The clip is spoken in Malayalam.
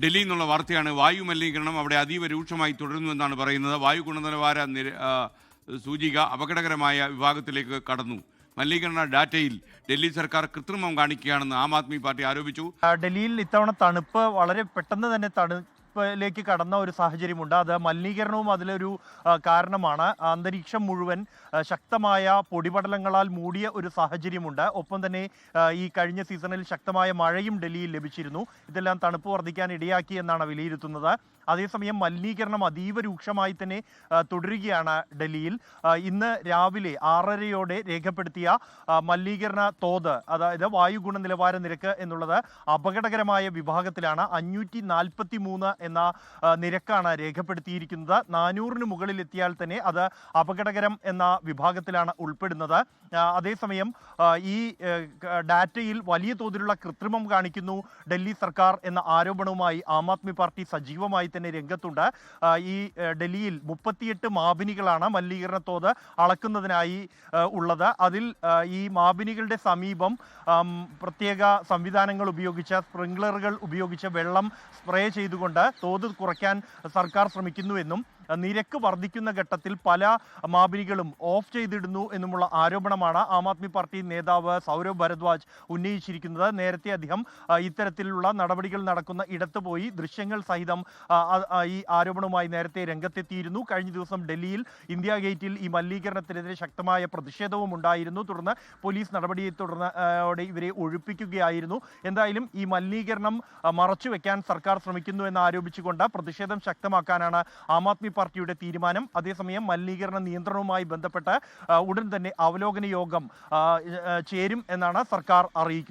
ഡൽഹിയിൽ നിന്നുള്ള വാർത്തയാണ്. വായു മലിനീകരണം അവിടെ അതീവ രൂക്ഷമായി തുടരുന്നുവെന്നാണ് പറയുന്നത്. വായു ഗുണനിലവാര സൂചിക അപകടകരമായ വിഭാഗത്തിലേക്ക് കടന്നു. മലിനീകരണ ഡാറ്റയിൽ ഡൽഹി സർക്കാർ കൃത്രിമം കാണിക്കുകയാണെന്ന് ആം ആദ്മി പാർട്ടി ആരോപിച്ചു. ഡൽഹിയിൽ ഇത്തവണ തണുപ്പ് വളരെ പെട്ടെന്ന് തന്നെ ലേക്ക് കടന്ന ഒരു സാഹചര്യമുണ്ട്. അത് മലിനീകരണവും അതിലൊരു കാരണമാണ്. അന്തരീക്ഷം മുഴുവൻ ശക്തമായ പൊടിപടലങ്ങളാൽ മൂടിയ ഒരു സാഹചര്യമുണ്ട്. ഒപ്പം തന്നെ ഈ കഴിഞ്ഞ സീസണിൽ ശക്തമായ മഴയും ഡൽഹിയിൽ ലഭിച്ചിരുന്നു. ഇതെല്ലാം തണുപ്പ് വർദ്ധിക്കാൻ ഇടയാക്കി എന്നാണ് വിലയിരുത്തുന്നത്. അതേസമയം മലിനീകരണം അതീവ രൂക്ഷമായി തന്നെ തുടരുകയാണ് ഡൽഹിയിൽ. ഇന്ന് രാവിലെ 6:30 രേഖപ്പെടുത്തിയ മലിനീകരണ തോത്, അതായത് വായു ഗുണനിലവാര നിരക്ക് എന്നുള്ളത് അപകടകരമായ വിഭാഗത്തിലാണ്. 543 എന്ന നിരക്കാണ് രേഖപ്പെടുത്തിയിരിക്കുന്നത്. 400-ന് മുകളിൽ എത്തിയാൽ തന്നെ അത് അപകടകരം എന്ന വിഭാഗത്തിലാണ് ഉൾപ്പെടുന്നത്. അതേസമയം ഈ ഡാറ്റയിൽ വലിയ തോതിലുള്ള കൃത്രിമം കാണിക്കുന്നു ഡൽഹി സർക്കാർ എന്ന ആരോപണവുമായി ആം ആദ്മി പാർട്ടി സജീവമായി തന്നെ രംഗത്തുണ്ട്. ഈ ഡൽഹിയിൽ 38 മാപിനികളാണ് മലിനീകരണ തോത് അളക്കുന്നതിനായി ഉള്ളത്. അതിൽ ഈ മാപിനികളുടെ സമീപം പ്രത്യേക സംവിധാനങ്ങൾ ഉപയോഗിച്ച്, സ്പ്രിംഗ്ലറുകൾ ഉപയോഗിച്ച് വെള്ളം സ്പ്രേ ചെയ്തുകൊണ്ട് തോത് കുറയ്ക്കാൻ സർക്കാർ ശ്രമിക്കുന്നുവെന്നും നിരക്ക് വർദ്ധിക്കുന്ന ഘട്ടത്തിൽ പല മാപിനികളും ഓഫ് ചെയ്തിടുന്നു എന്നുമുള്ള ആരോപണമാണ് ആം ആദ്മി പാർട്ടി നേതാവ് സൗരവ് ഭരദ്വാജ് ഉന്നയിച്ചിരിക്കുന്നത്. നേരത്തെ അദ്ദേഹം ഇത്തരത്തിലുള്ള നടപടികൾ നടക്കുന്ന ഇടത്ത് പോയി ദൃശ്യങ്ങൾ സഹിതം ഈ ആരോപണവുമായി നേരത്തെ രംഗത്തെത്തിയിരുന്നു. കഴിഞ്ഞ ദിവസം ഡൽഹിയിൽ ഇന്ത്യ ഗേറ്റിൽ ഈ മലിനീകരണത്തിനെതിരെ ശക്തമായ പ്രതിഷേധവും ഉണ്ടായിരുന്നു. തുടർന്ന് പോലീസ് നടപടിയെ തുടർന്ന് ഇവരെ ഒഴിപ്പിക്കുകയായിരുന്നു. എന്തായാലും ഈ മലിനീകരണം മറച്ചുവെക്കാൻ സർക്കാർ ശ്രമിക്കുന്നു എന്ന് ആരോപിച്ചുകൊണ്ട് പ്രതിഷേധം ശക്തമാക്കാനാണ് ആം ആദ്മി പാർട്ടിയുടെ തീരുമാനം. അതേസമയം മലിനീകരണ നിയന്ത്രണവുമായി ബന്ധപ്പെട്ട് ഉടൻ തന്നെ അവലോകന യോഗം ചേരും എന്നാണ് സർക്കാർ അറിയിക്കുന്നത്.